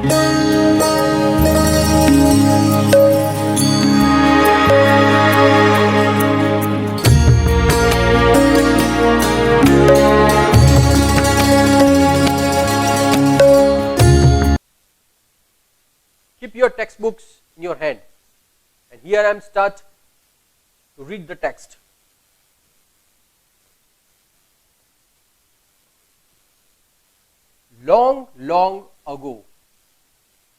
Keep your textbooks in your hand, and here I am start to read the text. Long, long ago.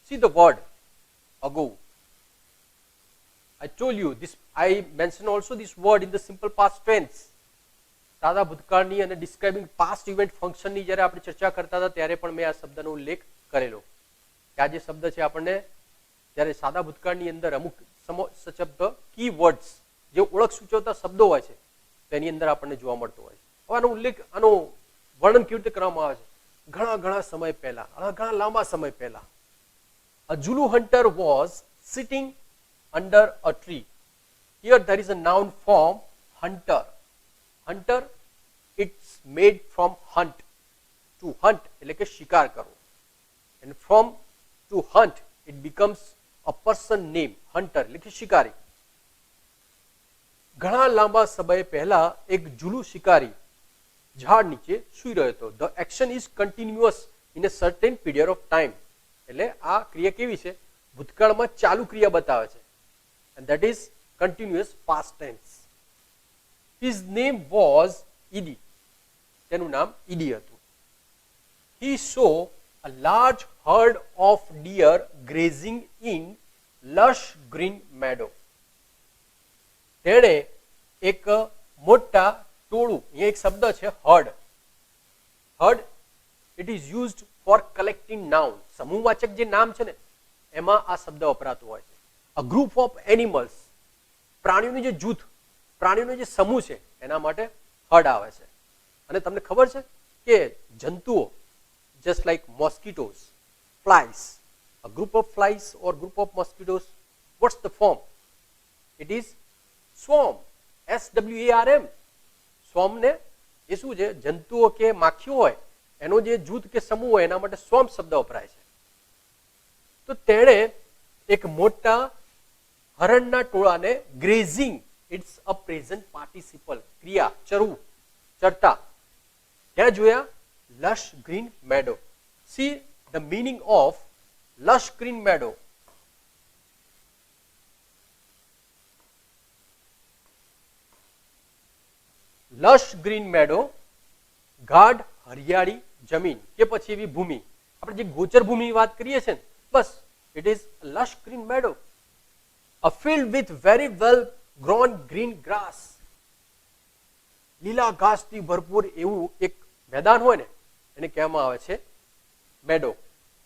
See the word ago. I told you this. I mentioned also this word in the simple past tense. સાદા ભૂતકાળની અને describing past event ફંક્શનની જ્યારે આપણે ચર્ચા કરતા હતા ત્યારે પણ મેં આ શબ્દનો ઉલ્લેખ કરેલો કે આ જે શબ્દ છે આપણને જ્યારે સાદા ભૂતકાળની અંદર અમુક શબ્દ કી વર્ડ્સ જે ઓળખ સૂચવતા શબ્દો હોય છે તેની અંદર આપણને જોવા મળતો હોય છે. હવે આનો ઉલ્લેખ આનો વર્ણન કેવી રીતે કરવામાં આવે છે? ઘણા ઘણા સમય પહેલા, ઘણા લાંબા સમય પહેલા a Zulu hunter was sitting under a tree. Here there is a noun form hunter. Hunter, it's made from hunt. To hunt એટલે કે શિકાર કરવો. And from to hunt it becomes a person name. Hunter એટલે કે શિકારી. ઘણા લાંબા સમય પહેલા એક ઝુલુ શિકારી ઝાડ નીચે સૂઈ રહ્યો હતો. The action is continuous in a certain period of time. એટલે આ ક્રિયા કેવી છે? ભૂતકાળમાં ચાલુ ક્રિયા બતાવે છે. And that is continuous past tense. His name was Idi. તેનું નામ ઈડી હતું. He saw a large herd of deer grazing in lush green meadow. તેણે એક મોટા ટોળું, અહીંયા એક શબ્દ છે herd. Herd, it is used for collecting noun. સમૂહવાચક જે નામ છે ને એમાં આ શબ્દ વપરાતો હોય છે. A group of animals, પ્રાણીઓનું જે જૂથ, પ્રાણીઓનો જે સમૂહ છે એના માટે હર્ડ આવે છે. અને તમને ખબર છે કે જંતુઓ just like mosquitoes, flies, a group of flies or group of mosquitoes, what's the form? It is swarm. SWARM. સ્વાર્મ ને એ શું છે? જંતુઓ કે માખીઓ હોય એનો જે જૂથ કે સમૂહ હોય એના માટે સ્વાર્મ શબ્દ વપરાય છે. તો તેણે એક મોટા હરણના ટોળાને grazing, it's a present participle, ક્રિયા ચરવું, ચરતા, ત્યાં જોયા lush green meadow. See the meaning of lush green meadow. lush green meadow, ગાઢ હરિયાળી જમીન કે પછી એવી ભૂમિ. આપણે જે ગોચર ભૂમિની વાત કરીએ છીએ બસ, it is lush green meadow. A field with very well grown green grass. લીલા ઘાસથી ભરપૂર એવું એક મેદાન હોય ને એને કહેવામાં આવે છે meadow,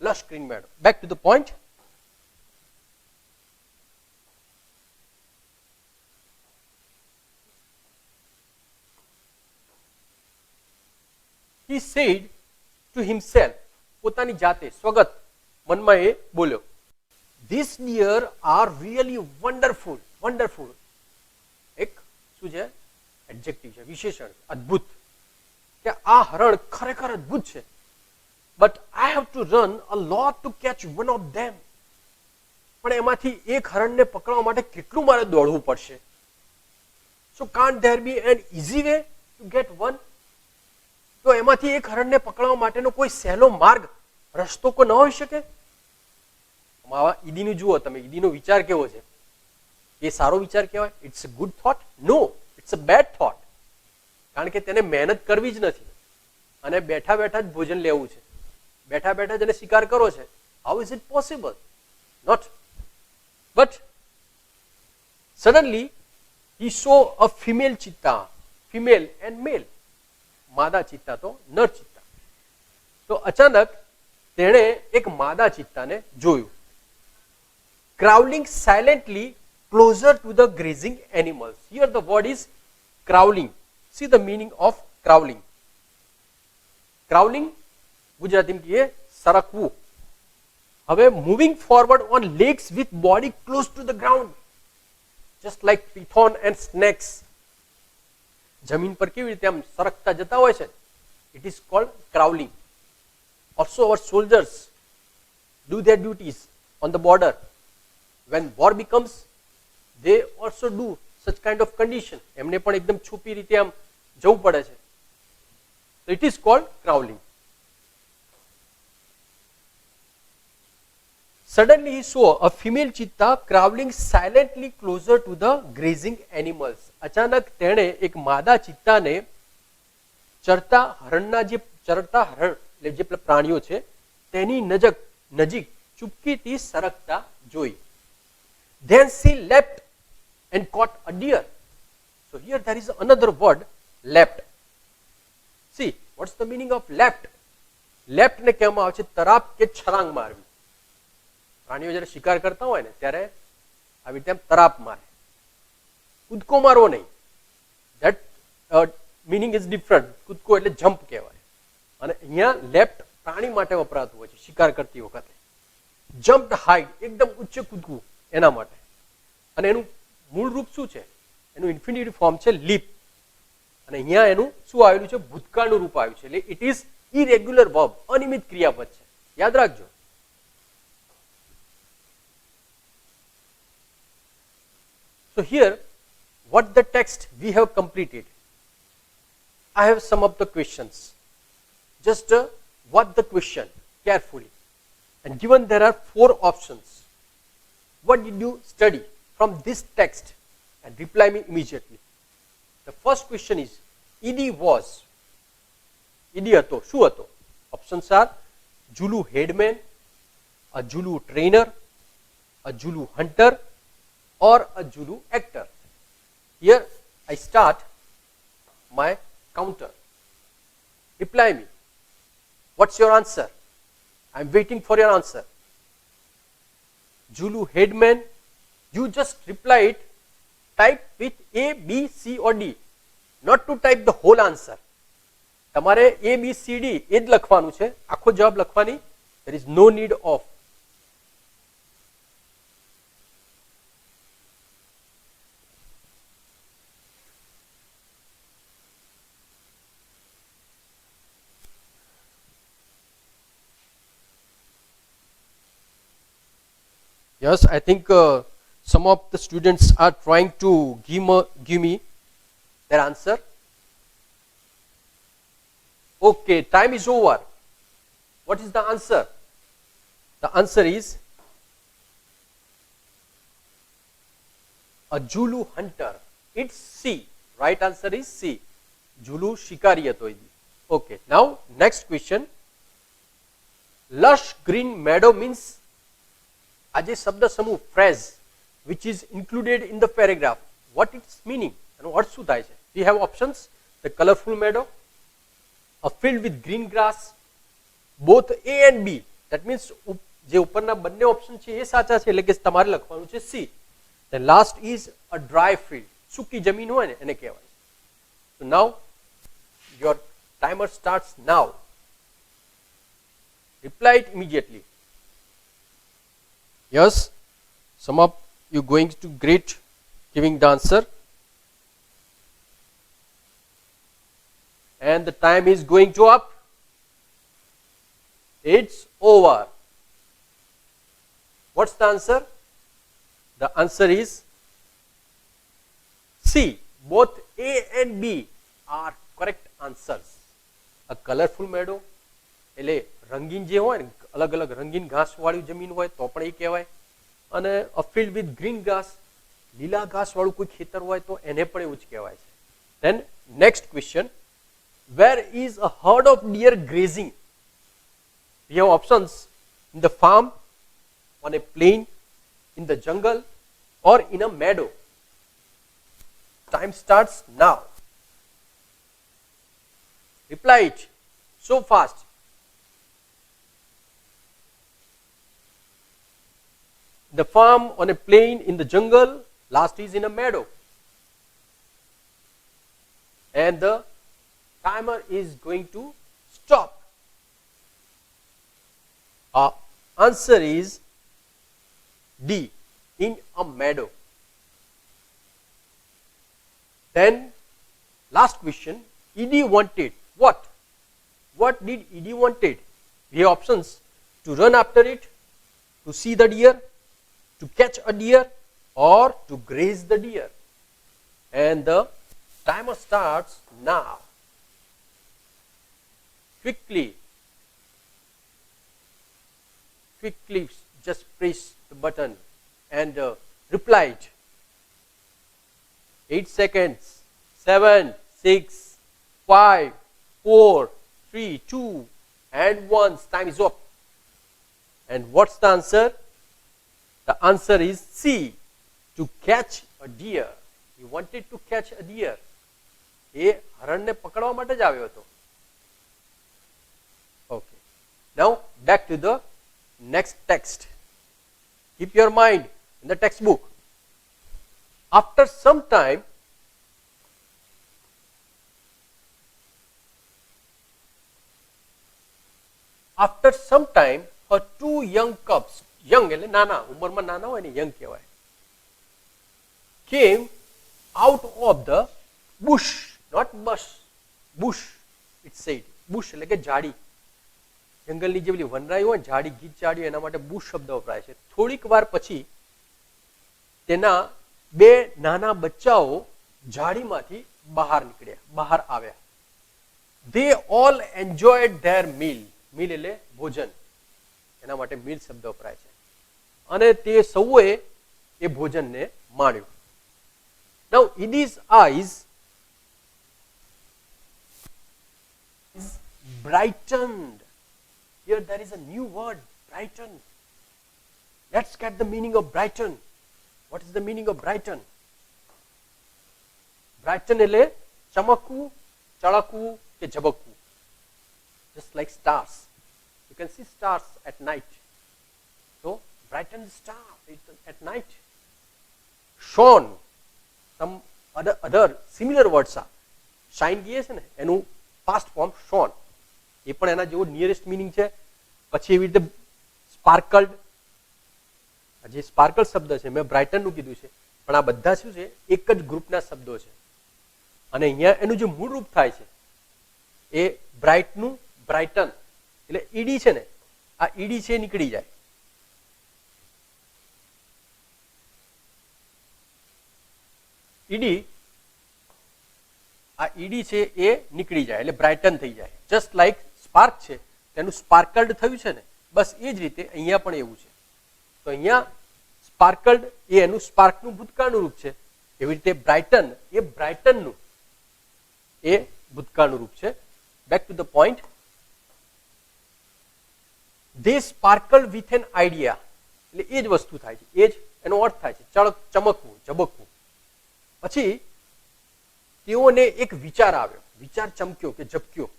lush green meadow. Back to the point. He said to himself, પોતાની જાતે સ્વગત મનમાં એ બોલ્યો, These deer are really wonderful. Wonderful એક શું છે? એડજેક્ટિવ છે, વિશેષણ, અદ્ભુત. કે આ હરણ ખરેખર અદ્ભુત છે. But I have to run a lot to catch one of them. પણ એમાંથી એક હરણને પકડવા માટે કેટલું મારે દોડવું પડશે? So can't there be an easy way to get one? તો એમાંથી એક હરણને પકડવા માટેનો કોઈ સહેલો માર્ગ, રસ્તો કોઈ ન હોઈ શકે? ઈડીનું જુઓ તમે, ઈડીનો વિચાર કેવો છે? એ સારો વિચાર કહેવાય? It's a good thought? No, it's a bad thought. કારણ કે તેને મહેનત કરવી જ નથી અને બેઠા બેઠા જ ભોજન લેવું છે, બેઠા બેઠા જ એને શિકાર કરો છે. How is it possible? Not. But suddenly he saw a female ચિત્તા, female and male, માદા ચિત્તા તો નર ચિત્તા. તો અચાનક તેણે એક માદા ચિત્તાને જોયું. Growling silently closer to the grazing animals. Here the word is growling. See the meaning of growling. Growling ગુજરાતીમાં કહીએ સરકવું. હવે moving forward on legs with body close to the ground, just like python and snakes. જમીન પર કેવી રીતે આમ સરકતા જતા હોય છે, it is called crawling. Also our soldiers, do their duties on the border. When war becomes, they also do such kind of condition. એમને પણ એકદમ છુપી રીતે આમ જવું પડે છે. So it is called crawling. Suddenly he saw a female cheetah crawling silently closer to the grazing animals. અચાનક તેણે એક માદા ચિત્તાને ચરતા હરણના જે ચરતા હરણ એટલે જે પ્રાણીઓ છે તેની નજીક ચૂપકીથી સરકતા જોઈ. Then she leapt and caught a deer. So here there is another word, leapt. See, what's the meaning of leapt? Leapt ને કહેવામાં આવે છે તરાપ કે છલાંગ મારવી. પ્રાણીઓ જ્યારે શિકાર કરતા હોય ને ત્યારે આવી રીતે તરાપ મારે, કૂદકો મારવો નહીં. That meaning is different. કૂદકો એટલે જમ્પ કહેવાય, અને અહીંયા લેફ્ટ પ્રાણી માટે વપરાતું હોય છે શિકાર કરતી વખતે. જમ્પ્ડ હાઈટ, એકદમ ઉચ્ચ કૂદકું એના માટે. અને એનું મૂળ રૂપ શું છે? એનું ઇન્ફિનિટિવ ફોર્મ છે લીપ, અને અહીંયા એનું શું આવેલું છે? ભૂતકાળનું રૂપ આવ્યું છે. એટલે ઇટ ઇઝ ઇરેગ્યુલર વર્બ, અનિયમિત ક્રિયાપદ છે. યાદ રાખજો. So here, what the text we have completed. I have summed up the questions. Just watch the question carefully. And given there are 4 options, what did you study from this text? And reply me immediately. The first question is, ED was. ED હતો, શું હતો? Options are Zulu headman, a Zulu trainer, a Zulu hunter, or a Zulu actor. Here I start my counter. Reply me. What's your answer? I am waiting for your answer. Zulu headman, you just reply it, type with A, B, C or D. Not to type the whole answer. તમારે A, B, C, D એ જ લખવાનું છે. આખો જવાબ લખવાની. There is no need of. Yes, I think some of the students are trying to give me their answer. Okay, time is over. What is the answer? The answer is a Zulu hunter. It's C. Right answer is C. Zulu shikari હતો એ. Okay, now next question. Lush green meadow means આ જે શબ્દ સમૂહ phrase which is included in the paragraph, what its meaning and what શું થાય છે? We have options: the colorful meadow, a field with green grass, both A and B. That means જે ઉપરના બંને ઓપ્શન છે એ સાચા છે, એટલે કે તમારે લખવાનું છે C. Then last is a dry field. સૂકી જમીન હોય ને એને કહેવાય. So now your timer starts now. Reply it immediately. Yes, some of you going to great giving the answer. And the time is going to up. It's over. What's the answer? The answer is C. Both A and B are correct answers. A colorful meadow, એટલે રંગીન જે હોય ને, અલગ અલગ રંગીન ઘાસ વાળી જમીન હોય તો પણ એ કહેવાય. અને અ ફિલ્ડ વિથ ગ્રીન ઘાસ, લીલા ઘાસ વાળું કોઈ ખેતર હોય તો એને પણ એવું જ કહેવાય છે. Then next question, where is a herd of deer grazing? We have options: in the farm, on a plain, in the jungle, or in a meadow. Time starts now. Reply it so fast. The farm, on a plain, in the jungle, last is in a meadow. And the timer is going to stop. Our answer is D, in a meadow. Then last question, ED wanted what? What did ED wanted? We have options: to run after it, to see the deer, to catch a deer, or to graze the deer. And the timer starts now. Quickly just press the button and replied. 8 seconds, 7, 6, 5, 4, 3, 2, and 1. Time is up. And what's the answer? The answer is C, to catch a deer. He wanted to catch a deer. એ હરણને પકડવા માટે જ આવ્યો હતો. Okay. Now back to the next text. Keep your mind in the textbook. After some time, her two young cubs, young એટલે નાના, ઉંમરમાં નાના હોય ને young કહેવાય, came out of the bush, not bush, bush it said. bush એટલે કે ઝાડી, જંગલની જે પેલી વનરાઈ હોય ઝાડી, ગીચ ઝાડી, એના માટે બુશ શબ્દ વપરાય છે. થોડીક વાર પછી તેના બે નાના બચ્ચાઓ ઝાડીમાંથી બહાર નીકળ્યા, બહાર આવ્યા. They all enjoyed their meal. meal એટલે ભોજન, એના માટે meal શબ્દ વપરાય છે. અને તે સૌએ એ ભોજનને માણ્યું. Now Edie's eyes is brightened. Here there is a new word, brighten. Let's get the meaning of brighten. What is the meaning of brighten? Brighten એટલે ચમકવું, ચળકવું કે ઝબકવું. Just like stars. You can see stars at night. So brighten the star at night. Shone. Some other similar words are. Shine કહીએ છે ને, એનું past form shone. એ પણ એના જેવો nearest meaning છે. પછી એવી રીતે સ્પાર્કલ્ડ, જે સ્પાર્કલ શબ્દ છે મેં બ્રાઇટનનું કીધું છે, પણ આ બધા શું છે એક જ ગ્રુપના શબ્દો છે. અને અહીંયા એનું જે મૂળ રૂપ થાય છે એ બ્રાઇટનું બ્રાઇટન એટલે ઈડી છે ને, આ ઈડી છે નીકળી જાય. ઈડી, આ ઈડી છે એ નીકળી જાય એટલે બ્રાઇટન થઈ જાય. જસ્ટ લાઈક સ્પાર્ક છે તેનું સ્પાર્કલ્ડ થયું છે ને, બસ એ જ રીતે અહીંયા પણ એવું છે. તો અહીંયા સ્પાર્કલ્ડ એ એનું સ્પાર્કનું ભૂતકાળનું રૂપ છે, એવી રીતે બ્રાઇટન એ બ્રાઇટનનું એ ભૂતકાળનું રૂપ છે. Back to the point. They sparkle with an idea. એટલે એ જ વસ્તુ થાય છે, એ જ એનો અર્થ થાય છે, ચમકવું, ઝબકવું. પછી તેઓને એક વિચાર આવ્યો, વિચાર ચમક્યો કે ઝબક્યો.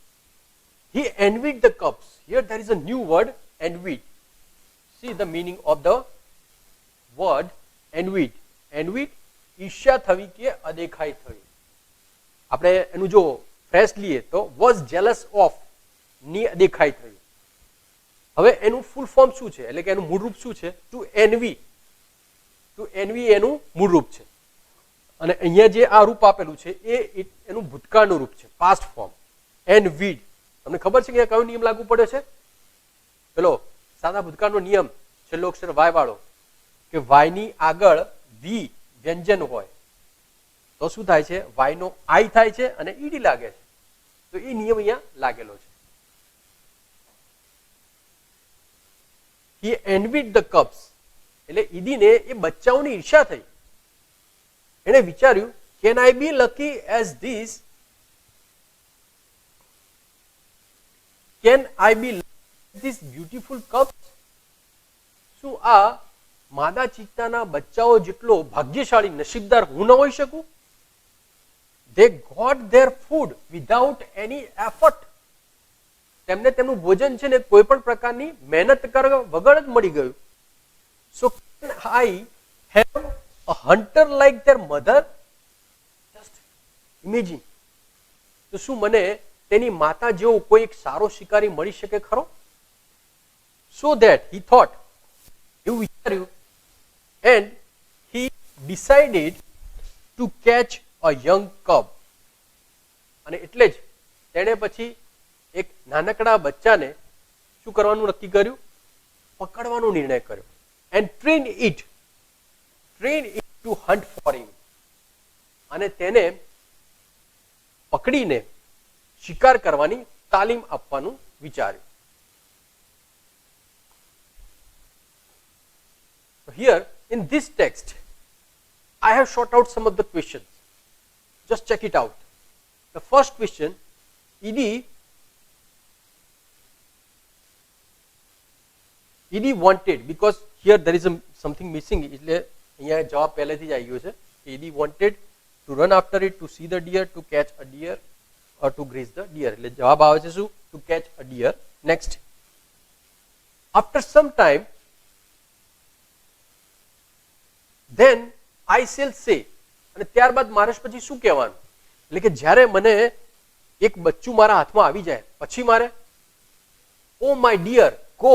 He envied the cubs. Here there is a new word, envied. See the meaning of the word envied. Envied ઈર્ષ્યા થવી કે અદેખાઈ થવી. આપણે એનું જો ફ્રેશ લઈએ તો was jealous of ની અદેખાઈ થવી. હવે એનું ફૂલ ફોર્મ શું છે એટલે કે એનું મૂળ રૂપ શું છે? Two NV. ટુ એનવી એનું મૂળ રૂપ છે. અને અહીંયા જે આ રૂપ આપેલું છે એ એનું ભૂતકાળનું રૂપ છે, પાસ્ટ ફોર્મ, એનવીડ. તમને ખબર છે કે કયો નિયમ લાગુ પડ્યો છે? પેલો સાદા ભૂતકાળનો નિયમ, છેલ્લો અક્ષર વાય વાળો, કે વાયની આગળ વી વ્યંજન હોય તો શું થાય છે? વાયનો આઈ થાય છે અને ઈડી લાગે છે. તો એ નિયમ અહીંયા લાગેલો છે. He envied the cubs. એટલે ઈદીને એ બચ્ચાઓની ઈર્ષ્યા થઈ. એણે વિચાર્યું, can I be lucky as this? Can I be lucky as this beautiful cubs? શું આ માદા ચિત્તાના બચ્ચાઓ જેટલો ભાગ્યશાળી નસીબદાર હું ન હોઈ શકું? They got their food without any effort. તેમને તેમનું ભોજન છે ને કોઈ પણ પ્રકારની મહેનત કરવા વગર જ મળી ગયું. So can I have a hunter like their mother? Just imagine. તો શું મને તેની માતા જેવો કોઈ એક સારો શિકારી મળી શકે ખરો? So that he thought, એવું વિચાર્યું, and he decided to catch a young cub. અને એટલે જ તેણે પછી એક નાનકડા બચ્ચાને શું કરવાનું નક્કી કર્યું? પકડવાનો નિર્ણય કર્યો. and train it to hunt for him. અને તેને પકડીને શિકાર કરવાની તાલીમ આપવાનું વિચાર્યું. Here in this text I have shot out some of the questions. Just check it out. The first question, ED wanted, because here there is something missing, એટલે અહીંયા જવાબ પહેલેથી જ આવી ગયો છે. ED wanted to run after it, to see the deer, to catch a deer or to graze the deer. એટલે જવાબ આવે છે શું? To catch a deer. Next, after some time, then I shall say, અને ત્યારબાદ મારે પછી શું કહેવાનું? એટલે કે જ્યારે મને એક બચ્ચું મારા હાથમાં આવી જાય પછી મારે oh my dear go,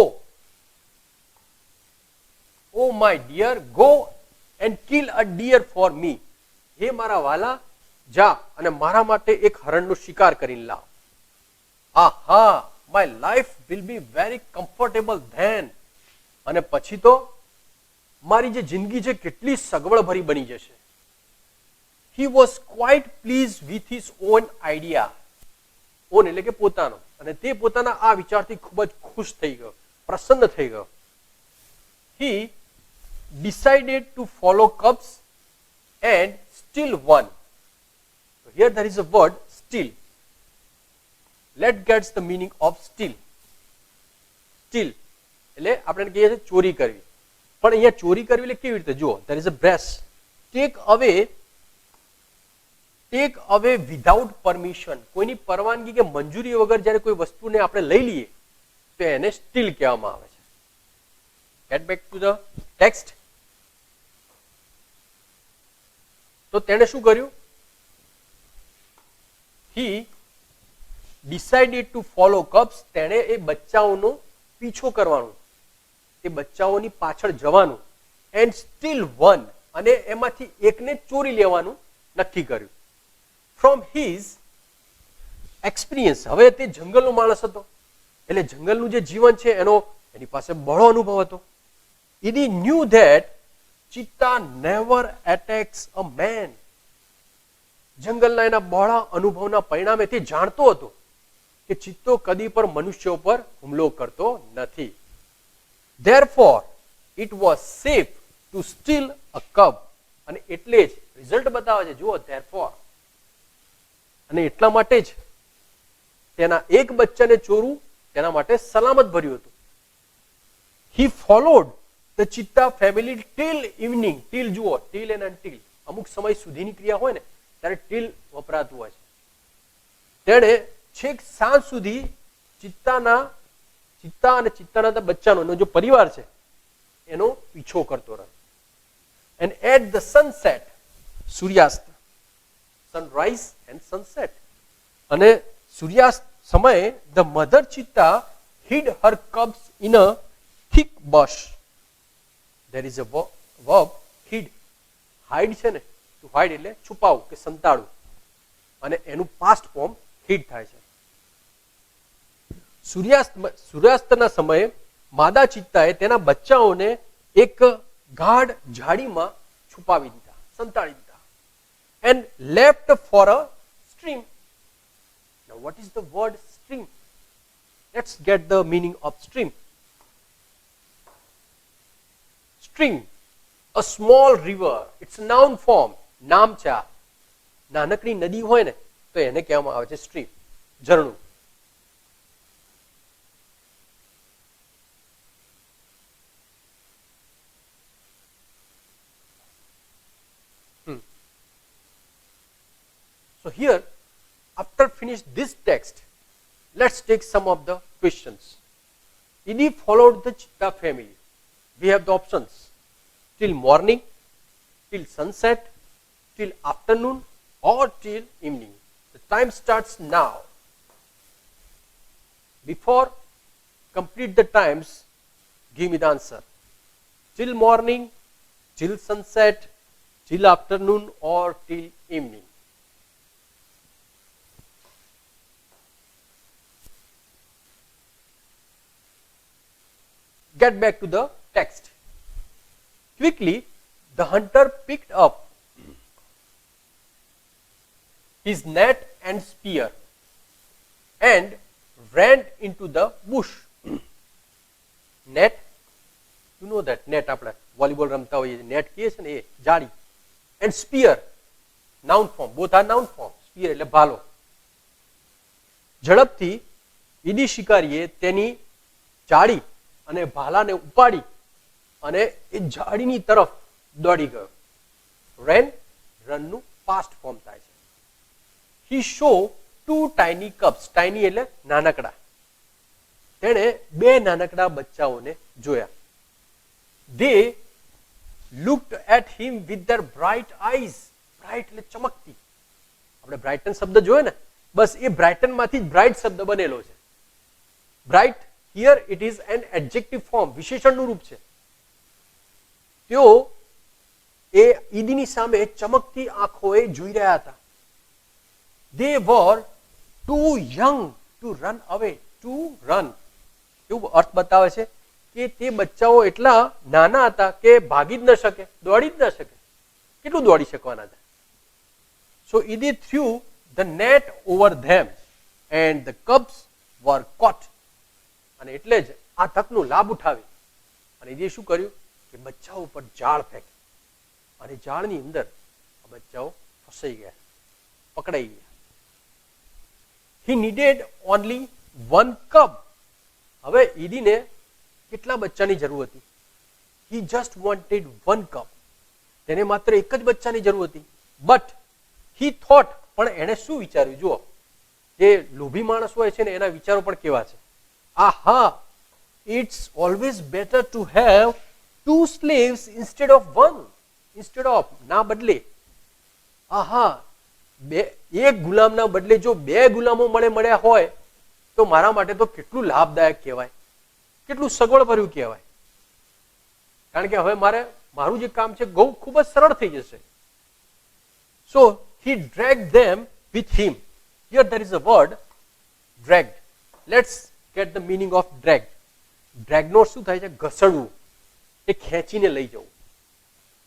oh my dear go and kill a deer for me. હે મારા વાલા જા અને મારા માટે એક હરણનો શિકાર કરીને લાવ. આહા, my life will be very comfortable then. અને પછી તો મારી જે જિંદગી છે કેટલી સગવડ ભરી બની જશે. He was quite pleased with his own idea. On એટલે કે પોતાનો, અને તે પોતાના આ વિચારથી ખૂબ જ ખુશ થઈ ગયો, પ્રસન્ન થઈ ગયો. He decided to follow cubs and still won. So here there is a word still. Let's get the meaning of still. Still એટલે આપણે કહીએ છીએ ચોરી કરવી, પણ અહીંયા ચોરી કરવી એટલે કેવી રીતે? જુઓ, there is a brass. Take away without permission. કોઈની પરવાનગી કે મંજૂરી વગર જ્યારે કોઈ વસ્તુને આપણે લઈ લઈએ તો એને સ્ટીલ કહેવામાં આવે છે. Get back to the text. તો તેણે શું કર્યું? He decided to follow cubs. તેણે એ બચ્ચાઓનો પીછો કરવાનો, એ બચ્ચાઓની પાછળ જવાનું, and still won, અને એમાંથી એકને ચોરી લેવાનું નક્કી કર્યું. From his experience, હવે તે જંગલનો માણસ હતો એટલે જંગલનું જે જીવન છે એની પાસે બળો અનુભવ હતો. He knew that cheetah never attacks a man. જંગલના એના બહોળા અનુભવના પરિણામે તે જાણતો હતો કે ચિત્તો કદી પર મનુષ્ય ઉપર હુમલો કરતો નથી. Therefore it was safe to steal a cub. અને એટલે જ રિઝલ્ટ બતાવે છે, જુઓ, therefore, અને એટલા માટે જ તેના એક બચ્ચાને ચોરવું તેના માટે સલામત ભર્યું હતું. He followed the cheetah family till evening. till, જુઓ, till and until, અમુક સમય સુધીની ક્રિયા હોય ને ત્યારે till વપરાતું હોય છે. તેણે છેક સાંજ સુધી ચિત્તા અને ચિત્તાના બચ્ચાનો એનો જો પરિવાર છે એનો પીછો કરતો રહ્યો. And at the sunset, સૂર્યાસ્ત, sunrise and sunset, અને સૂર્યાસ્ત સમયે the mother cheetah hid her cubs in a thick bush. There is a verb hid. hide છે ને, to hide એટલે છુપાવું કે સંતાડવું, અને એનું past form hid થાય છે. સૂર્યાસ્તના સમયે માદા ચિત્તાએ તેના બચ્ચાઓને એક ગાઢ ઝાડીમાં છુપાવી દીધા, સંતાડી દીધા. And left for a stream. Now what is the word stream? Let's get the meaning of stream. Stream, a small river. It's a noun form. નામ છે આ. નાનકડી નદી હોય ને તો એને કહેવામાં આવે છે stream, ઝરણું. So here, after finish this text, let's take some of the questions. He followed the cheetah family. We have the options: till morning, till sunset, till afternoon, or till evening. The time starts now. Before complete the times, give me the answer. Till morning, till sunset, till afternoon, or till evening. Get back to the text. Quickly, the hunter picked up his net and spear and ran into the bush. Net, you know that net આપણે volleyball રમતા હોઈએ net કહીએ છે ને એ જાળી, and spear, noun form, both are noun form. spear એટલે ભાલો. ઝડપથી ED શિકારીએ તેની જાળી અને ભાલાને ઉપાડી અને એ જાળીની તરફ દોડી ગયો. ran, રનનું પાસ્ટ ફોર્મ થાય છે. He saw two tiny cubs. Tiny એટલે નાનકડા. તેણે બે નાનકડા બચ્ચાઓને જોયા. They looked at him with their bright eyes. Bright એટલે ચમકતી. આપણે બ્રાઇટન શબ્દ જોયો ને, બસ એ બ્રાઇટન માંથી જ બ્રાઇટ શબ્દ બનેલો છે. Bright here it is an adjective form, વિશેષણનું રૂપ છે. તેઓ એ ઈદીની સામે ચમકતી આંખોએ જોઈ રહ્યા હતા. They were too young to run away. To run. એવું અર્થ બતાવે છે કે તે બચ્ચાઓ એટલા નાના હતા કે ભાગી જ ન શકે, દોડી જ ન શકે. કેટલું દોડી શકવાના હતા? So Idi threw the net over them and the cubs were caught. અને એટલે જ આ તકનો લાભ ઉઠાવી અને ઈદીએ શું કર્યું કે બચ્ચાઓ પર જાળ ફેંકી અને જાળની અંદર આ બચ્ચાઓ ફસાઈ ગયા, પકડાઈ ગયા. He needed only one cub. હવે ઈદીને કેટલા બચ્ચાની જરૂર હતી? He just wanted one cub. તેને માત્ર એક જ બચ્ચાની જરૂર હતી. But he thought, પણ એણે શું વિચાર્યું? જુઓ, જે લોભી માણસ હોય છે ને એના વિચારો પણ કેવા છે. આહા, it's always better to have two slaves instead of one. Instead of, ના બદલે. આહા, એક ગુલામના બદલે જો બે ગુલામો મળ્યા હોય તો મારા માટે તો કેટલું લાભદાયક કહેવાય, કેટલું સગવડભર્યું કહેવાય. કારણ કે હવે મારું જે કામ છે ખૂબ જ સરળ થઈ જશે. So he dragged them with him. Here there is a word dragged. Let's get the meaning of dragged. Drag નો શું થાય છે? ઘસડવું, એ ખેંચીને લઈ જવું.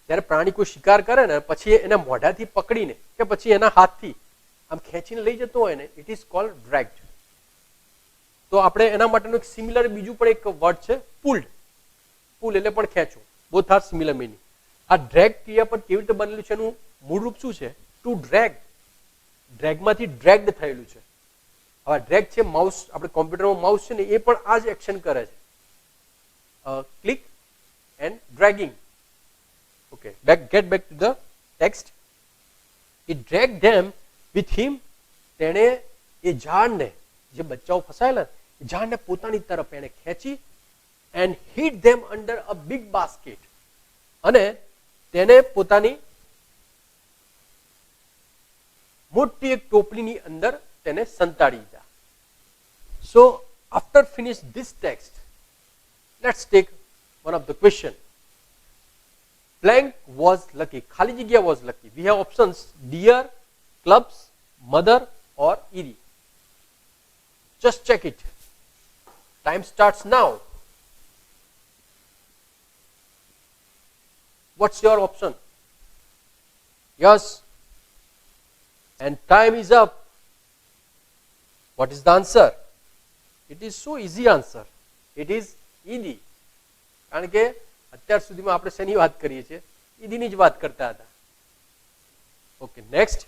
જ્યારે પ્રાણી કોઈ શિકાર કરે ને પછી એના મોઢાથી પકડીને કે પછી એના હાથથી આમ ખેંચીને લઈ જતો હોય ને, ઇટ ઇઝ કોલ્ડ ડ્રેગ્ડ. તો આપણે એના માટેનું એક સિમિલર બીજું પણ એક વર્ડ છે પુલ્ડ. પુલ એટલે પણ ખેંચવું. Both are similar meaning. આ ડ્રેગ ક્રિયાપદ કેવી રીતે બનેલું છે? એનું મૂળ રૂપ શું છે? Two drag. ડ્રેગમાંથી ડ્રેગ્ડ થયેલું છે. હવે ડ્રેગ છે માઉસ, આપણે કોમ્પ્યુટરમાં માઉસ છે ને એ પણ આ જ એક્શન કરે છે. Click and dragging. Okay, get back to the text. He dragged them with him. તેણે એ ઝાડને, જે બચ્ચાઓ ફસાયેલા, ઝાડને પોતાની તરફ એણે ખેંચી and hid them under a big basket. અને તેને પોતાની મોટી એક ટોપલીની અંદર તેને સંતાડી દીધા. So after finish this text, let's take one of the question. Blank was lucky. ખાલી જગ્યા was lucky. We have options: deer, clubs, mother or Iri. Just check it. Time starts now. What's your option? Yes. And time is up. What is the answer? It is so easy answer. It is Idi. કારણ કે અત્યાર સુધીમાં આપણે શેની વાત કરીએ છીએ? ઈદીની જ વાત કરતા હતા. Okay, next.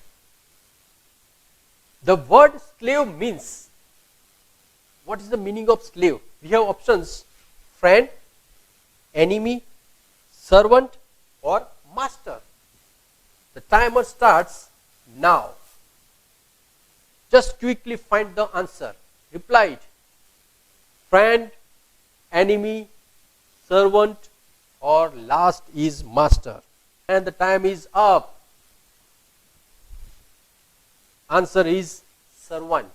The word slave means. What is the meaning of slave? We have options: friend, enemy, servant or master. The timer starts now. Just quickly find the answer. Reply it. Friend, enemy, servant or last is master. And the time is up. Answer is servant.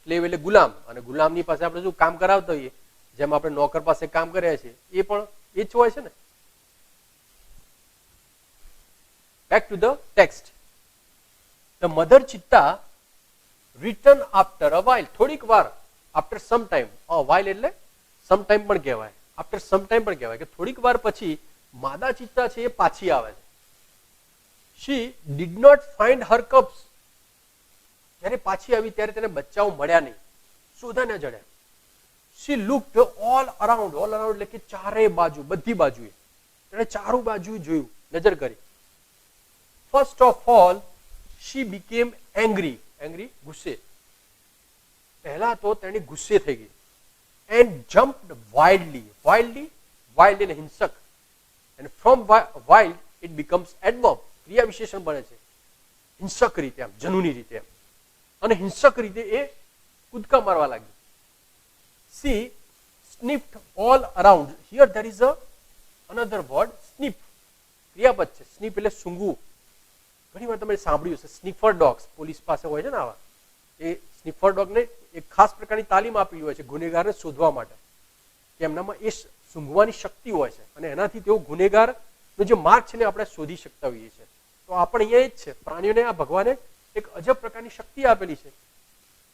Slave એટલે ગુલામ, અને ગુલામની પાસે આપણે શું કામ કરાવતા હોઈએ, જેમ આપણે નોકર પાસે કામ કર્યા છે એ પણ એ જ હોય છે ને. Back to the text. The mother cheetah returned after a while. થોડીક વાર, after some time. A while એટલે some time પણ કહેવાય, after some time પણ કહેવાય કે થોડીક વાર પછી માદા ચિત્તા છે એ પાછી આવે છે. She did not find her cups. જ્યારે પાછી આવી ત્યારે તેને બચ્ચાઓ મળ્યા નહીં, શોધા ન જડ્યા. શી લુક્ડ ઓલ અરાઉન્ડ એટલે કે ચારે બાજુ, બધી બાજુએ તેણે ચારો બાજુ જોયું, નજર કરી. First of all she became angry. ગુસ્સે. પહેલા તો તેની ગુસ્સે થઈ ગઈ. એન્ડ જમ્પ્ડ વાઇલ્ડલી એટલે હિંસક. And from wild it becomes adverb, ક્રિયા વિશેષણ બને છે. હિંસક રીતે, આમ જનુની રીતે, અને હિંસક રીતે એ કૂદકા મારવા લાગી. She sniffed all around. Here there is another word, sniff. ક્રિયાપદ છે. સ્નિફ એટલે સૂંઘવું. ઘણી વાર તમે સાંભળ્યું હશે સ્નિફર ડોગ્સ પોલીસ પાસે હોય છે ને, આવા એ સ્નિફર ડોગને એક ખાસ પ્રકારની તાલીમ આપેલી હોય છે ગુનેગારને શોધવા માટે, કે એમનામાં એ સૂંઘવાની શક્તિ હોય છે અને એનાથી તેઓ ગુનેગારનો જે માર્ગ છે ને આપણે શોધી શકતા હોઈએ છીએ. તો આ પણ અહીંયા જ છે. પ્રાણીઓને આ ભગવાને એક અજબ પ્રકારની શક્તિ આપેલી છે.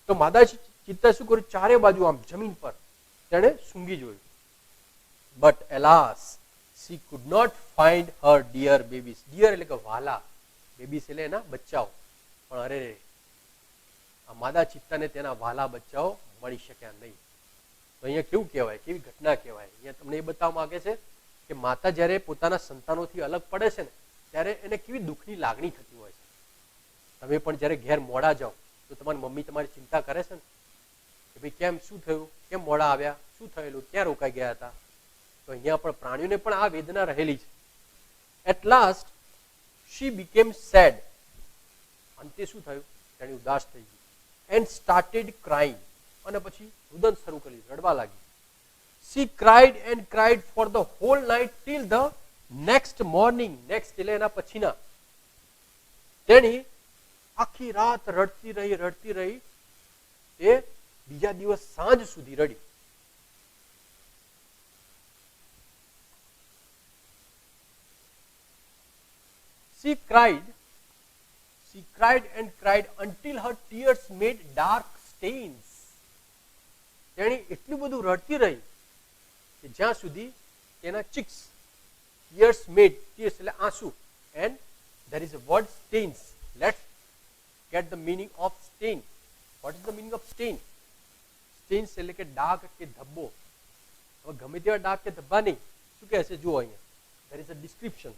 તો માદા ચિત્તા શું કર્યું? ચારે બાજુ આમ જમીન પર તેણે સૂંઘી જોયું. But alas she could not find her dear babies. dear એટલે કે વાલા, બેબીસ એટલે એના બચ્ચાઓ. પણ અરે આ માદા ચિત્તાને તેના વાલા બચ્ચાઓ મળી શક્યા નહીં. તો અહીંયા કેવું કહેવાય, કેવી ઘટના કહેવાય. અહીંયા તમને એ બતાવવા માંગે છે કે માતા જ્યારે પોતાના સંતાનોથી અલગ પડે છે ને ત્યારે એને કેવી દુઃખની લાગણી થતી હોય છે. તમે પણ જ્યારે ઘેર મોડા જાઓ તો તમારી મમ્મી તમારી ચિંતા કરે છે ને કે ભાઈ કેમ, શું થયું, કેમ મોડા આવ્યા, શું થયેલું, ક્યાં રોકાઈ ગયા હતા. તો અહીંયા પણ પ્રાણીઓને પણ આ વેદના રહેલી છે. At last she became sad. અંતે શું થયું? તેની ઉદાસ થઈ ગઈ. And started crying. અને પછી રુદન શરૂ કરી, રડવા લાગી. She cried and cried for the whole night till the next morning. Next એટલે એના પછીના. તેની આખી રાત રડતી રહી એ બીજા દિવસ સાંજ સુધી રડી. She cried and cried until her tears made dark stains. તેણી એટલું બધું રડતી રહી કે જ્યાં સુધી તેના ચીક્સ, tears made, tears એટલે આંસુ, and there is a word stains. Let's get the meaning of stain. What is the meaning of stain? Stains એટલે કે ડાઘ કે ધબ્બો. હવે ગમે તેવા ડાઘ કે ધબ્બા નહીં, શું કહે છે જુઓ અહીંયા. there is a description.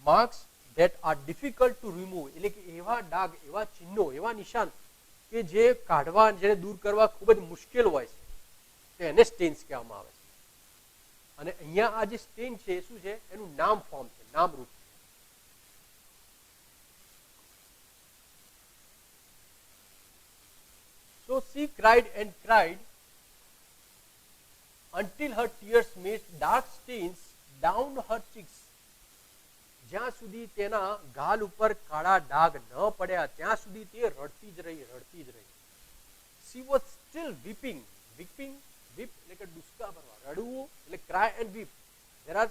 marks that are difficult to remove, એટલે કે એવા ડાઘ, એવા ચિહ્નો, એવા નિશાન કે જે કાઢવા, જેને દૂર કરવા ખૂબ જ મુશ્કેલ હોય છે, તો એને સ્ટેન્સ કહેવામાં આવે છે. અને અહીંયા આ જે સ્ટેન છે એ શું છે? એનું નામ ફોર્મ છે, નામ રૂપ. So she cried and cried until her tears made dark stains down her cheeks. જ્યાં સુધી તેના ગાલ ઉપર કાળા ડાઘ ન પડ્યા ત્યાં સુધી તે રડતી જ રહી. She was still weeping. Weep એટલે કે ડુસકા ભરવા, રડવું એટલે cry and weep. There are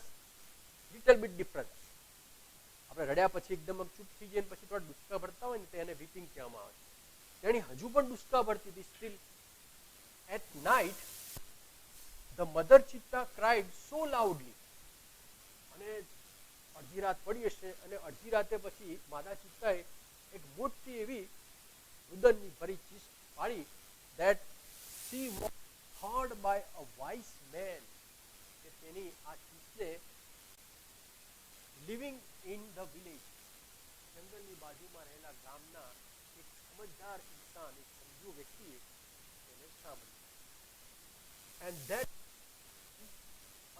little bit difference. આપણે રડ્યા પછી એકદમ ચૂપ થઈ જાય પછી થોડા ડુસકા ભરતા હોય ને તેને weeping કહેવામાં આવે. તેની હજુ પણ ડુસકા ભરતી હતી. Still at night the mother cheetah cried so loudly. અને અડધી રાત પડી હશે અને અડધી રાતે પછી માદા ચિત્તાએ એક મોટી એવી રુદનની ભરી ચીસ પાડી. that she was heard by a wise man. કે તેની આ ચીસને living in the village, જંગલની બાજુમાં રહેલા ગામના એક સમજદાર ઇન્સાન, એક સમજુ વ્યક્તિએ તેને સાંભળ્યું. and that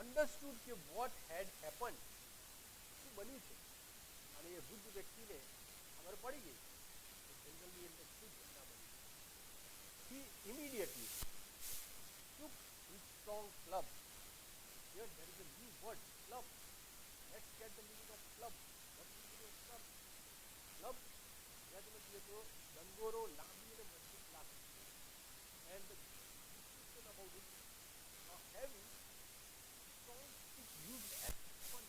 understood કે what had happened. બન્યું છે અને એ વૃદ્ધ વ્યક્તિને ખબર પડી ગઈ જંગલની અંદર શું ઘટના બની. He immediately took his strong club. Here there is a new word, club. Let's get the meaning of club. What is the meaning of club? Club या તમે કહીએ તો દંગોરો, લાંબી અને મજબૂત લાકડી. And the description about it, a heavy strong stick used as weapon.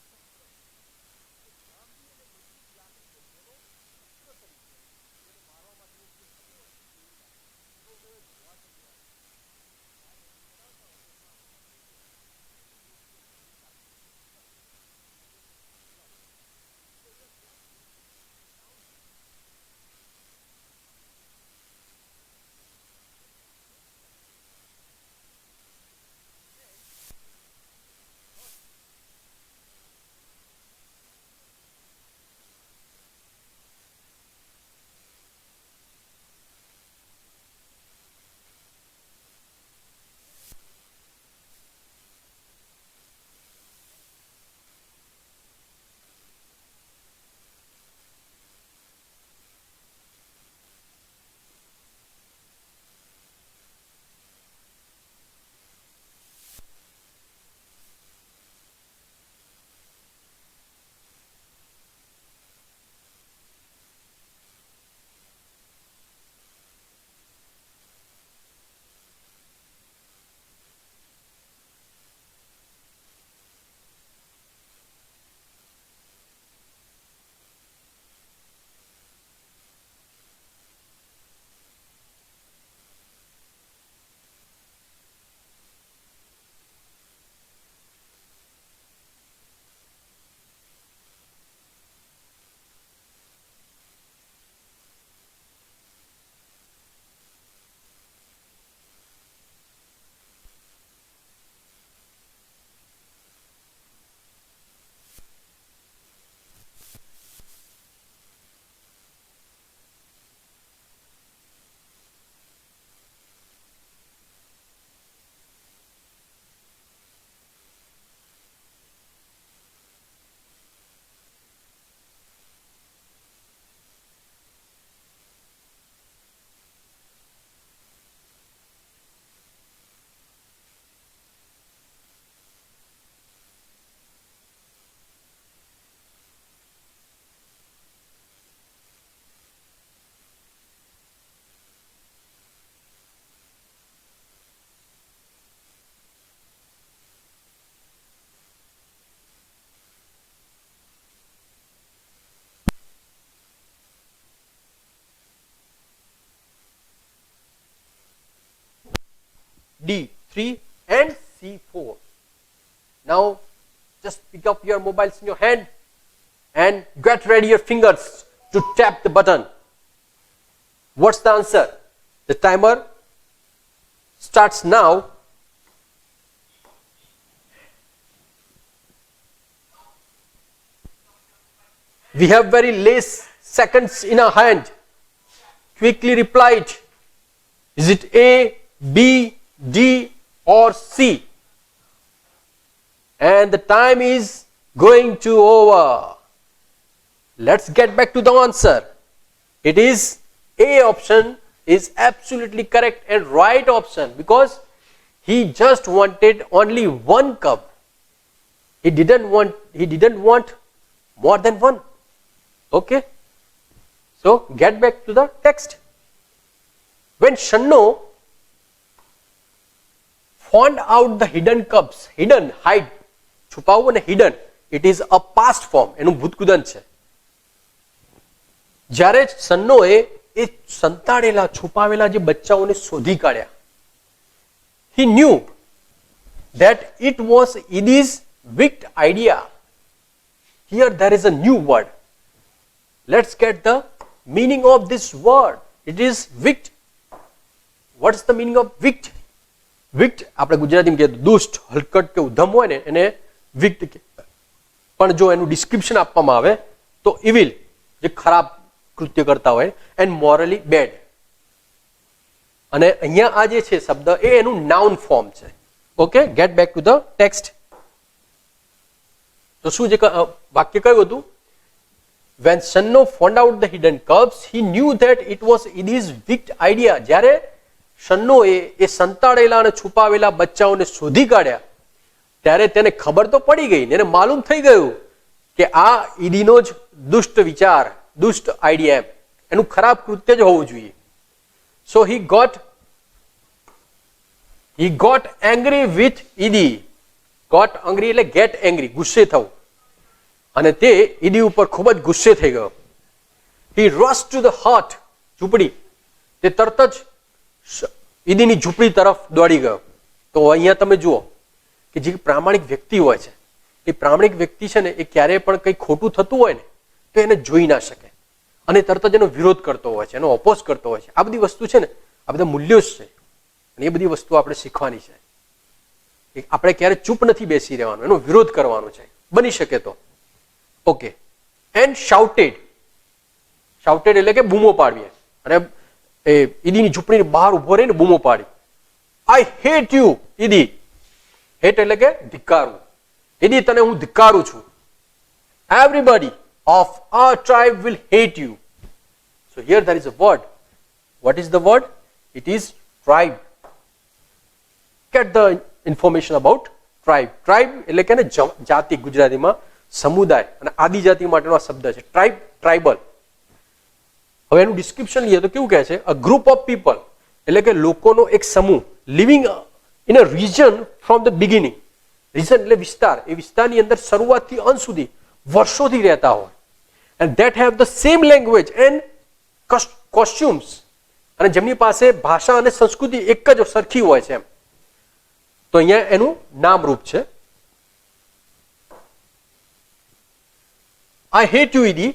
D 3 and C 4. Now just pick up your mobiles in your hand and get ready your fingers to tap the button. What's the answer? The timer starts now. We have very less seconds in our hand. Quickly reply it. Is it A, B, D or C? And the time is going to over. Let's get back to the answer. It is A option is absolutely correct and right option, because he just wanted only one cup. He didn't want more than one. Okay. So get back to the text. When Shanno found out the hidden cups, hidden, hide, છુપાવવું અને hidden, it is a past form, એનું ભૂતકુદન છે. જ્યારે સન્નોએ એ સંતાડેલા છુપાવેલા જે બચ્ચાઓને શોધી કાઢ્યા, he knew that it was Edie's wicked idea. Here there is a new word. Let's get the meaning of this word. It is wicked. What is the meaning of wicked? Wicked આપણે ગુજરાતીમાં કહીએ દુષ્ટ, હલકટ કે ઉધમ હોય ને એને wicked કહે. પણ જો એનું ડિસ્ક્રિપ્શન આપવામાં આવે તો evil, જે ખરાબ કૃત્ય કરતા હોય, and morally bad. અને અહીંયા આ જે છે શબ્દ એ એનું નાઉન ફોર્મ છે. Okay, get back to the text. તો શું જે વાક્ય કયું હતું? When Shanno found out the hidden cups, he knew that it was Edie's wicked idea. જ્યારે શન્નોએ એ સંતાડેલા અને છુપાવેલા બચ્ચાઓને શોધી કાઢ્યા ત્યારે તેને ખબર તો પડી ગઈ ને એને માલુમ થઈ ગયું કે આ ઈડીનો જ દુષ્ટ વિચાર, દુષ્ટ આઈડિયા, એનું ખરાબ કૃત્ય જ હોવું જોઈએ. So he got angry with Edie. Got angry એટલે get angry, ગુસ્સે થવું. અને તે ઈડી ઉપર ખૂબ જ ગુસ્સે થઈ ગયો. He rushed to the hut, ઝૂંપડી. તે તરત જ ઈદીની ઝૂંપડી તરફ દોડી ગયો. તો અહીંયા તમે જુઓ કે જે પ્રામાણિક વ્યક્તિ હોય છે, એ પ્રામાણિક વ્યક્તિ છે ને એ ક્યારેય પણ કંઈ ખોટું થતું હોય ને તો એને જોઈ ના શકે અને તરત જ એનો વિરોધ કરતો હોય છે, એનો ઓપોઝ કરતો હોય છે. આ બધી વસ્તુ છે ને, આ બધા મૂલ્યો જ છે અને એ બધી વસ્તુ આપણે શીખવાની છે. આપણે ક્યારે ચૂપ નથી બેસી રહેવાનું, એનો વિરોધ કરવાનો છે બની શકે તો. ઓકે. એન્ડ શાઉટેડ એટલે કે બૂમો પાડવી. અને એ ઈદીની ઝૂંપડીની બહાર ઉભો રહીને બૂમો પાડી, આઈ હેટ યુ ઈદી. હેટ એટલે કે ધિક્કારવું. ઈદી તને હું ધિક્કારું છું. Everybody of our tribe will hate you. So here there is a word. What is the word? It is tribe. Get the information about tribe. Tribe એટલે કે ને જાતિ, ગુજરાતીમાં સમુદાય, અને આદિજાતિ માટેનો આ શબ્દ છે ટ્રાઇબ, ટ્રાઇબલ. હવે એનું ડિસ્ક્રિપ્શન લઈએ તો કેવું કહે છે? અ ગ્રુપ ઓફ પીપલ એટલે કે લોકોનો એક સમૂહ, living in a region from the beginning. Region એટલે વિસ્તાર, એ વિસ્તારની અંદર શરૂઆતથી અંત સુધી વર્ષોથી રહેતા હોય. And that have the same language and costumes. અને જેમની પાસે ભાષા અને સંસ્કૃતિ એક જ સરખી હોય છે એમ. તો અહીંયા એનું નામ રૂપ છે. I hate you, Edie.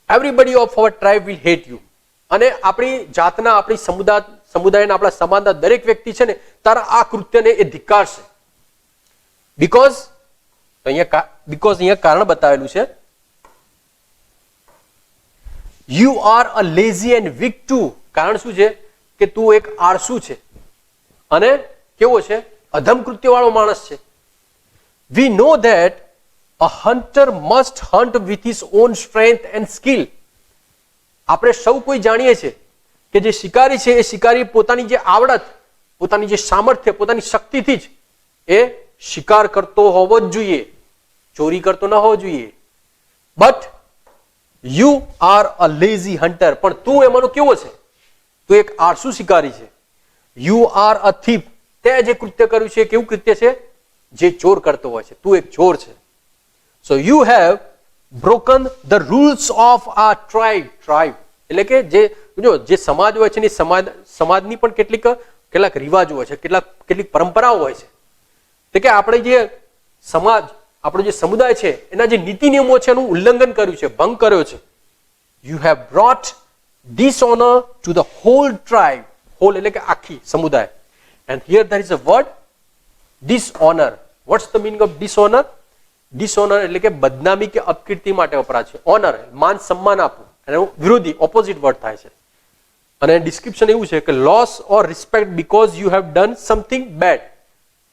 Everybody of our tribe will hate you. અને આપણી જાતના, આપણી સમુદાયના, આપણા સમાજના દરેક વ્યક્તિ છે ને તારા આ કૃત્યને એ ધિક્કારશે. Because અહીંયા કારણ બતાવેલું છે. You are a lazy and weak too. કારણ શું છે? કે તું એક આળસુ છે અને કેવો છે? અધમ કૃત્યવાળો માણસ છે. We know that a hunter must hunt with his own strength and skill. આપણે સૌ કોઈ જાણીએ છીએ કે જે શિકારી છે એ શિકારી પોતાની જે આવડત, પોતાની જે સામર્થ્ય, પોતાની શક્તિથી જ એ શિકાર કરતો હોવો જ જોઈએ, ચોરી કરતો ન હોવો જોઈએ. But you are a lazy hunter. પણ તું એમાંનો કેવો છે? તું એક આળસુ શિકારી છે. You are a thief. તે જે કૃત્ય કર્યું છે કેવું કૃત્ય છે? જે ચોર કરતો હોય છે. તું એક ચોર છે. So you have broken the rules of our tribe. એટલે કે જે સમાજ હોય છે ને સમાજની પણ કેટલીક કેટલાક રિવાજો હોય છે, કેટલીક પરંપરાઓ હોય છે. તો કે આપણે જે સમાજ, આપણો જે સમુદાય છે એના જે નીતિ નિયમો છે એનું ઉલ્લંઘન કર્યું છે, ભંગ કર્યો છે. You have brought dishonor to the whole tribe. whole એટલે કે આખી સમુદાય. and here there is a word dishonor. what's the meaning of dishonor? dishonor એટલે કે બદનામી કે અપકીર્તિ માટે વપરાય છે. honor માન સન્માન આપવું, અને વિરોધી ઓપોઝિટ વર્ડ થાય છે. અને ડિસ્ક્રિપ્શન એવું છે કે loss or respect because you have done something bad.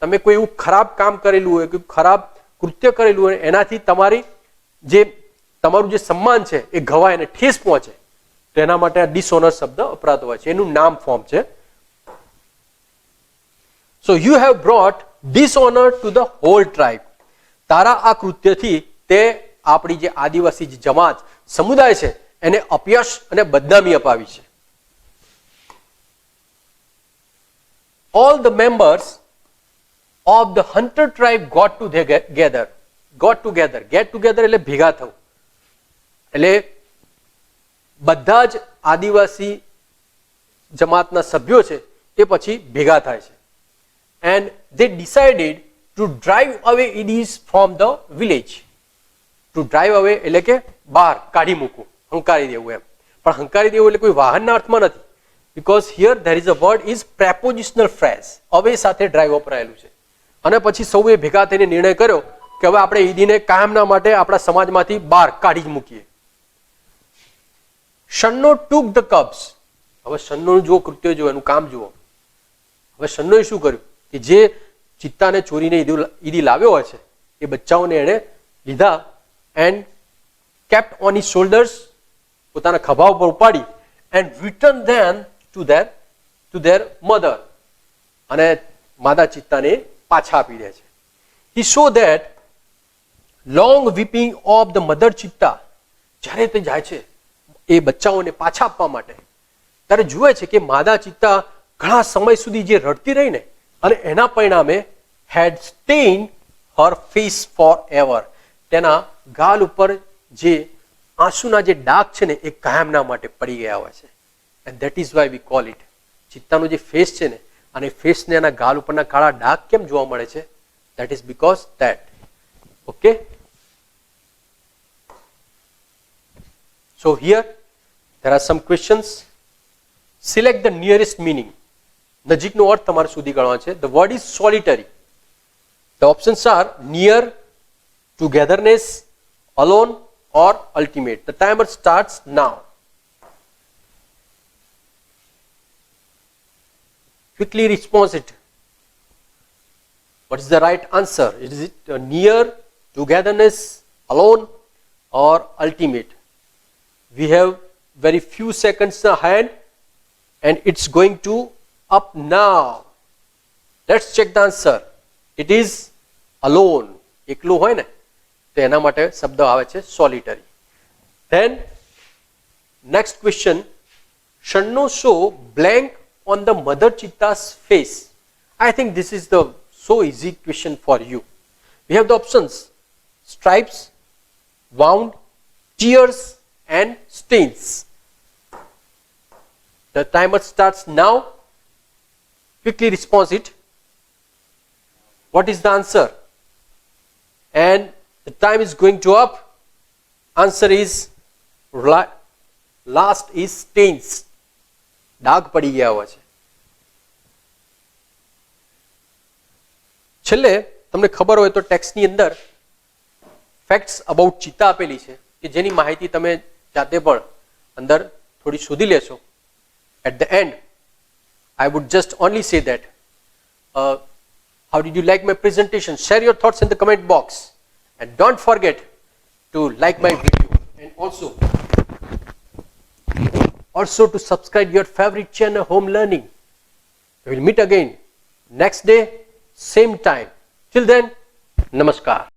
તમે કોઈ એવું ખરાબ કામ કરેલું હોય, કોઈ ખરાબ કૃત્ય કરેલું હોય, એનાથી તમારું જે સન્માન છે એ ઘવાય અને ઠેસ પહોંચે, તો એના માટે આ ડિસઓનર શબ્દ વપરાતો હોય છે. એનું નામ ફોર્મ છે. So you have brought dishonour to the whole tribe. તારા આ કૃત્યથી તે આપણી જે આદિવાસી જે જમાત સમુદાય છે એને અપયશ અને બદનામી અપાવી છે. All the members of the hunter tribe got together. Get together એટલે ભેગા થવું. એટલે બધા જ આદિવાસી જમાતના સભ્યો છે એ પછી ભેગા થાય છે. And they decided to drive away Idis from the village. To drive away એટલે કે બહાર કાઢી મૂકવું, હંકારી દેવું એમ. પણ હંકારી દેવું એટલે કોઈ વાહનના અર્થમાં નથી. because here there is a word is prepositional phrase. હવે સાથે ડ્રાઈવ વપરાયેલું છે. અને પછી સૌએ ભેગા થઈને નિર્ણય કર્યો કે હવે આપણે ઈદીને કાયમના માટે આપણા સમાજમાંથી બહાર કાઢી જ મૂકીએ. Shanno took the cubs. હવે શન્નોનું જો કૃત્ય જો એનું કામ જુઓ. હવે શન્નોએ શું કર્યું કે જે ચિત્તાને ચોરીને ઈદી લાવ્યો હોય છે એ બચ્ચાઓને એણે લીધા and kept on his shoulders, પોતાના ખભા ઉપર ઉપાડી, and returned them to their mother. અને માદા ચિત્તાને પાછા આપી દે છે. He saw that long weeping of the mother chitta. જ્યારે તે જાય છે એ બચ્ચાઓને પાછા આપવા માટે, ત્યારે જુએ છે કે માદા ચિત્તા ઘણા સમય સુધી જે રડતી રહી ને, અને એના પરિણામે had stained her face forever. તેના ગાલ ઉપર જે આંસુના જે ડાઘ છે ને એ કાયમના માટે પડી ગયા હોય છે. and that is why we call it. ચિત્તાનો જે ફેસ છે ને, અને ફેસને એના ગાલ ઉપરના કાળા ડાઘ કેમ જોવા મળે છે? that is because that. okay, so here there are some questions. select the nearest meaning. નજીકનો અર્થ તમારે સુધી કાઢવાનો છે. the word is solitary. the options are near, togetherness, alone or ultimate. the timer starts now. quickly respond it. what is the right answer? Is it near, togetherness, alone or ultimate? we have very few seconds ahead and it's going to up now. let's check the answer. it is alone. એકલું હોય ને તો એના માટે શબ્દ આવે છે solitary. then next question. Shanno show blank on the mother chitta's face. I think this is the so easy question for you. we have the options: stripes, wound, tears and stains. the timer starts now. quickly respond it. what is the answer? and the time is going to up. answer is last is stains. ડાઘ પડી ગયા હોય છે. છેલ્લે તમને ખબર હોય તો ટેક્સ્ટની અંદર ફેક્ટ્સ અબાઉટ ચિત્તા આપેલી છે કે જેની માહિતી તમે જાતે પણ અંદર થોડી શોધી લેશો. At the end I would just only say that how did you like my presentation? Share your thoughts in the comment box and don't forget to like my video and also to subscribe your favorite channel Home Learning. We will meet again next day, same time. Till then, namaskar.